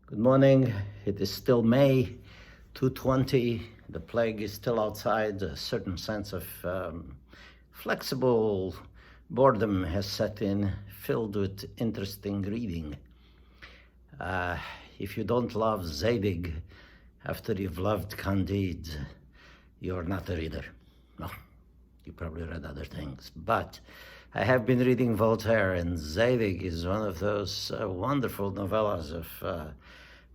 Good morning. It is still May 220. The plague is still outside. A certain sense of flexible boredom has set in, filled with interesting reading. Uh, if you don't love Zadig after you've loved Candide, you're not a reader. No, you probably read other things. But I have been reading Voltaire, and Zadig is one of those wonderful novellas of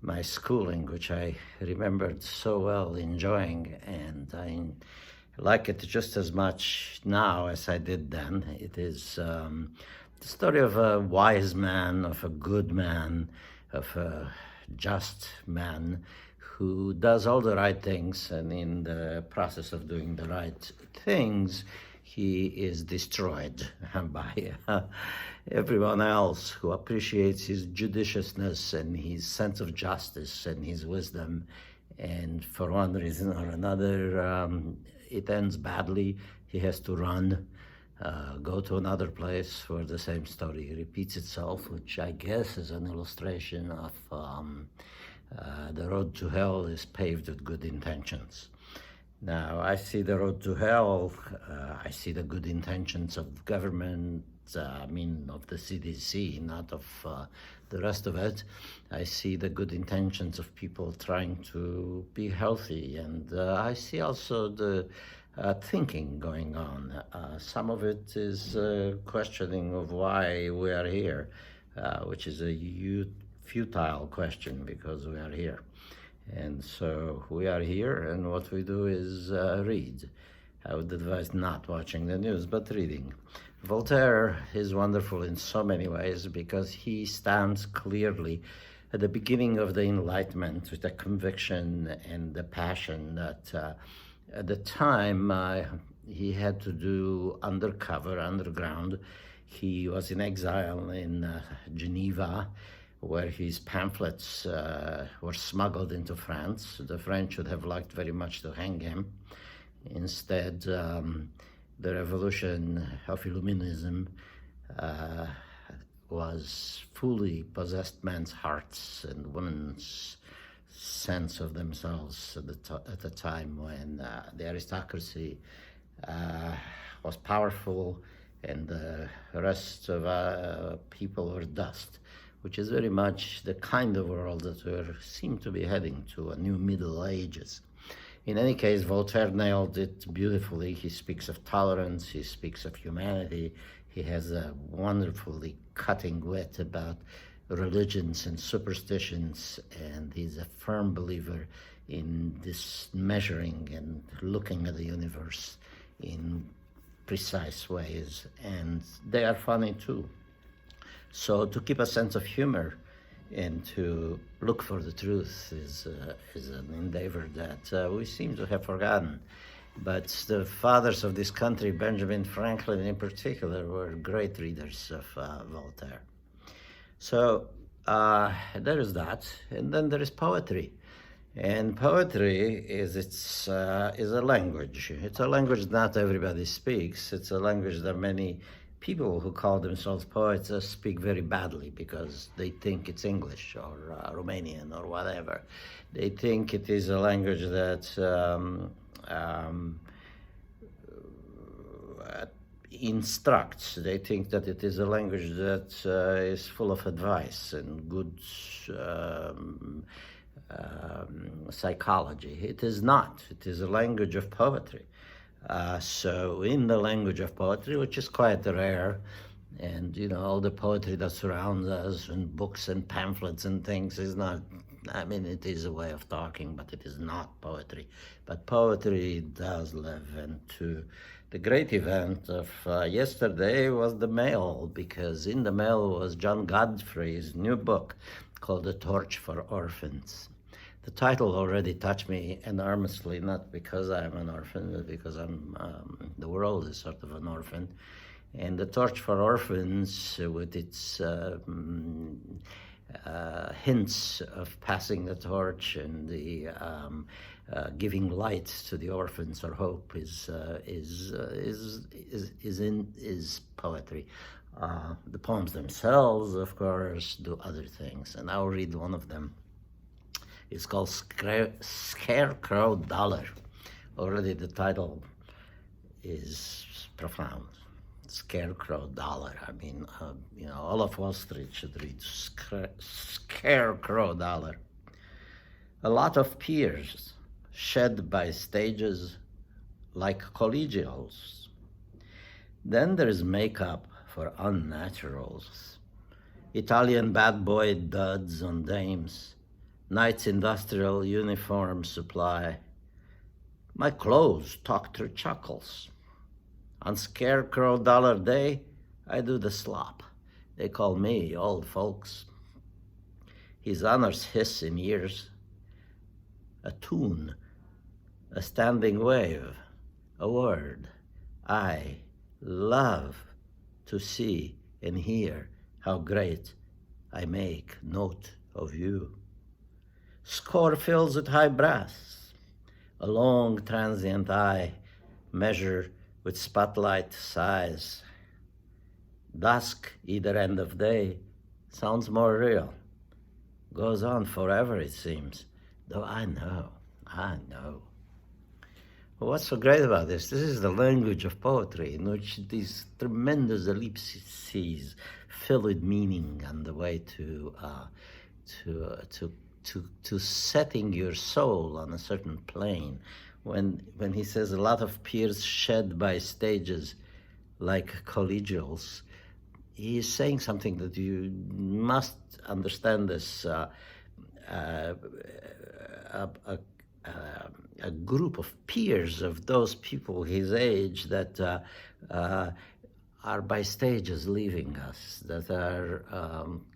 my schooling, which I remembered so well enjoying, and I like it just as much now as I did then. It is the story of a wise man, of a good man, of a just man who does all the right things, and in the process of doing the right things, he is destroyed by everyone else who appreciates his judiciousness and his sense of justice and his wisdom. And for one reason or another, it ends badly. He has to run, go to another place where the same story repeats itself, which I guess is an illustration of the road to hell is paved with good intentions. Now, I see the road to hell, I see the good intentions of government, of the CDC, not of the rest of it. I see the good intentions of people trying to be healthy, and I see also the thinking going on. Some of it is questioning of why we are here, which is a futile question because we are here. And so we are here, and what we do is read. I would advise not watching the news, but reading. Voltaire is wonderful in so many ways because he stands clearly at the beginning of the Enlightenment with the conviction and the passion that at the time he had to do underground. He was in exile in Geneva, where his pamphlets were smuggled into France. The French would have liked very much to hang him. Instead, the revolution of Illuminism was fully possessed men's hearts and women's sense of themselves at the time when the aristocracy was powerful and the rest of people were dust, which is very much the kind of world that we seem to be heading to, a new Middle Ages. In any case, Voltaire nailed it beautifully. He speaks of tolerance, he speaks of humanity, he has a wonderfully cutting wit about religions and superstitions, and he's a firm believer in this measuring and looking at the universe in precise ways, and they are funny too. So to keep a sense of humor and to look for the truth is an endeavor that we seem to have forgotten. But the fathers of this country, Benjamin Franklin in particular, were great readers of Voltaire. So there is that, and then there is poetry. And poetry is a language. It's a language not everybody speaks. It's a language that many people who call themselves poets speak very badly because they think it's English or Romanian or whatever. They think it is a language that instructs. They think that it is a language that is full of advice and good psychology. It is not. It is a language of poetry. So in the language of poetry, which is quite rare, and all the poetry that surrounds us and books and pamphlets and things is not, it is a way of talking, but it is not poetry. But poetry does live, and to the great event of yesterday was the mail, because in the mail was John Godfrey's new book called A Torch for Orphans. The title already touched me enormously, not because I'm an orphan, but because the world is sort of an orphan. And The Torch for Orphans, with its hints of passing the torch and the giving light to the orphans or hope, is poetry. The poems themselves, of course, do other things, and I'll read one of them. It's called Scarecrow Dollar. Already the title is profound. Scarecrow Dollar. I mean, all of Wall Street should read Scarecrow Dollar. A lot of tears shed by stages like collegials. Then there's makeup for unnaturals. Italian bad boy duds on dames. Night's industrial uniform supply. My clothes talk through chuckles. On Scarecrow Dollar Day, I do the slop. They call me old folks. His honors hiss in ears. A tune, a standing wave, a word. I love to see and hear how great I make note of you. Score fills with high brass. A long transient eye measure with spotlight size. Dusk, either end of day, sounds more real. Goes on forever, it seems, though I know. What's so great about this? This is the language of poetry, in which these tremendous ellipses fill with meaning on the way to setting your soul on a certain plane. When he says a lot of tears shed by stages like collegials, he is saying something that you must understand this. A group of peers of those people his age that are by stages leaving us, that are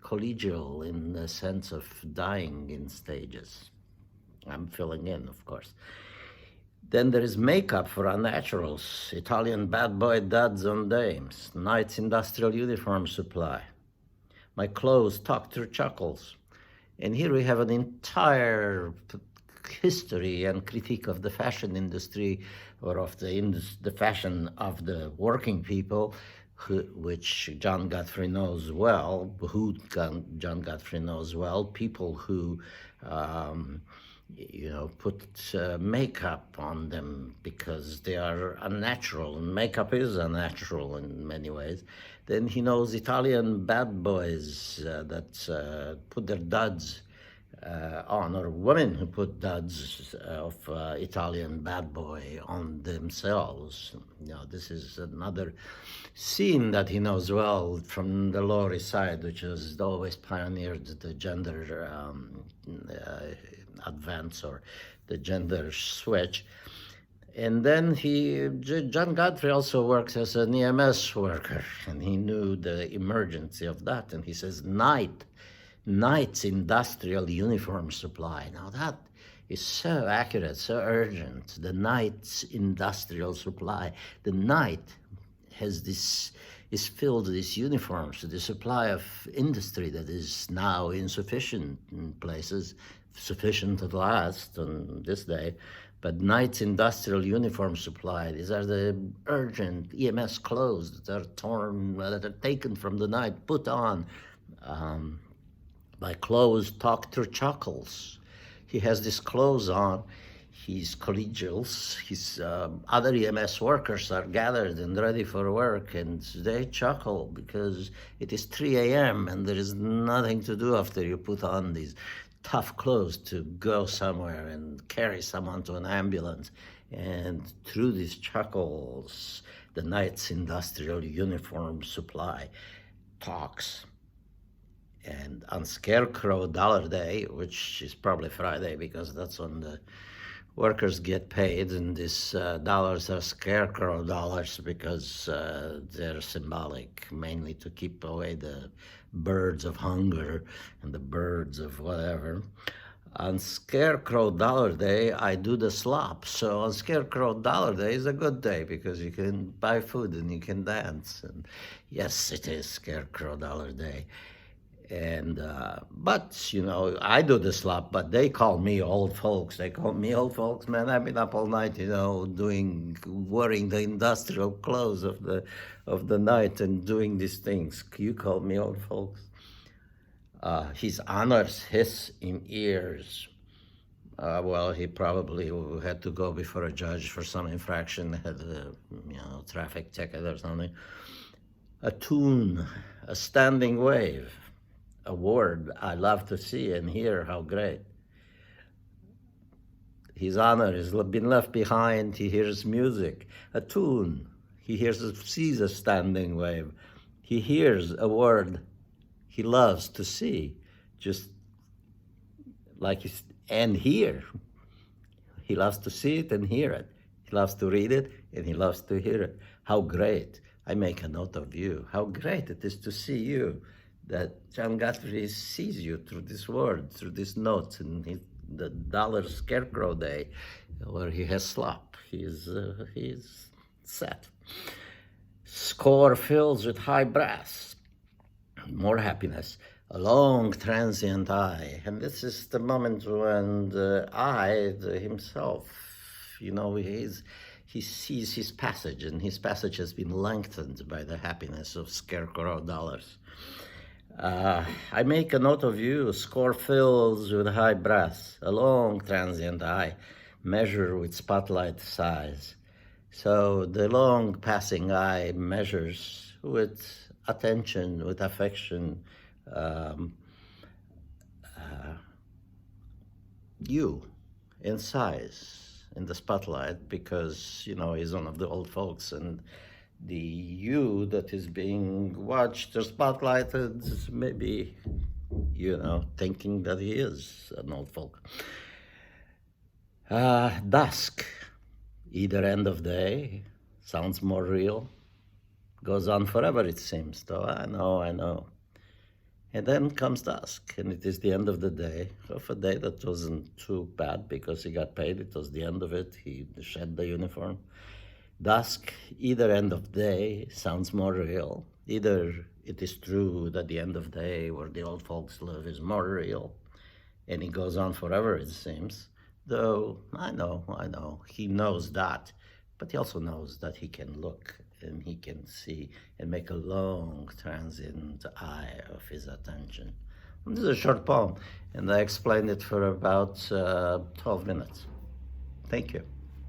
collegial in the sense of dying in stages. I'm filling in, of course. Then there is makeup for unnaturals, Italian bad boy duds on dames, night's industrial uniform supply. My clothes talk through chuckles. And here we have an entire history and critique of the fashion industry, or of the fashion of the working people, which John Godfrey knows well, John Godfrey knows well, people who put makeup on them because they are unnatural, and makeup is unnatural in many ways. Then he knows Italian bad boys that put their duds on, or women who put duds of Italian bad boy on themselves. This is another scene that he knows well from the Lower East Side, which has always pioneered the gender advance or the gender switch. And then John Godfrey also works as an EMS worker, and he knew the emergency of that. And he says, night's industrial uniform supply. Now that is so accurate, so urgent. The night's industrial supply. The night is filled with these uniforms, the supply of industry that is now insufficient in places, sufficient at last on this day. But night's industrial uniform supply, these are the urgent EMS clothes that are torn, that are taken from the night, put on. My clothes talk through chuckles. He has these clothes on. His collegials, his other EMS workers are gathered and ready for work, and they chuckle because it is 3 a.m. and there is nothing to do after you put on these tough clothes to go somewhere and carry someone to an ambulance. And through these chuckles, the night's industrial uniform supply talks. And on Scarecrow Dollar Day, which is probably Friday because that's when the workers get paid, and these dollars are Scarecrow dollars because they're symbolic, mainly to keep away the birds of hunger and the birds of whatever. On Scarecrow Dollar Day, I do the slop. So on Scarecrow Dollar Day is a good day because you can buy food and you can dance. And yes, it is Scarecrow Dollar Day. And but I do the slop, but they call me old folks. They call me old folks, man. I've been up all night, wearing the industrial clothes of the night and doing these things. You call me old folks. His honors hiss in ears. Well, he probably had to go before a judge for some infraction, had a traffic ticket or something. A tune, a standing wave, a word I love to see and hear. How great! His honor has been left behind. He hears music, a tune. He sees a standing wave. He hears a word he loves to see, just like and hear. He loves to see it and hear it. He loves to read it and he loves to hear it. How great. I make a note of you. How great it is to see you, that John Godfrey sees you through this word, through this note, and the dollar scarecrow day, where he has slop. He's set. Score fills with high brass. More happiness. A long transient eye. And this is the moment when the eye himself, he sees his passage, and his passage has been lengthened by the happiness of scarecrow dollars. I make a note of you. Score fills with high brass. A long transient eye. Measure with spotlight size. So the long passing eye measures with attention, with affection, you in size in the spotlight, because he's one of the old folks, and the you that is being watched or spotlighted is maybe thinking that he is an old folk. Dusk, either end of day, sounds more real, goes on forever it seems, though I know. And then comes dusk, and it is the end of the day, of a day that wasn't too bad because he got paid. It was the end of it. He shed the uniform. Dusk, either end of day, sounds more real. Either it is true that the end of day where the old folks live is more real, and it goes on forever, it seems. Though, I know, he knows that, but he also knows that he can look and he can see and make a long transient eye of his attention. This is a short poem, and I explained it for about 12 minutes. Thank you.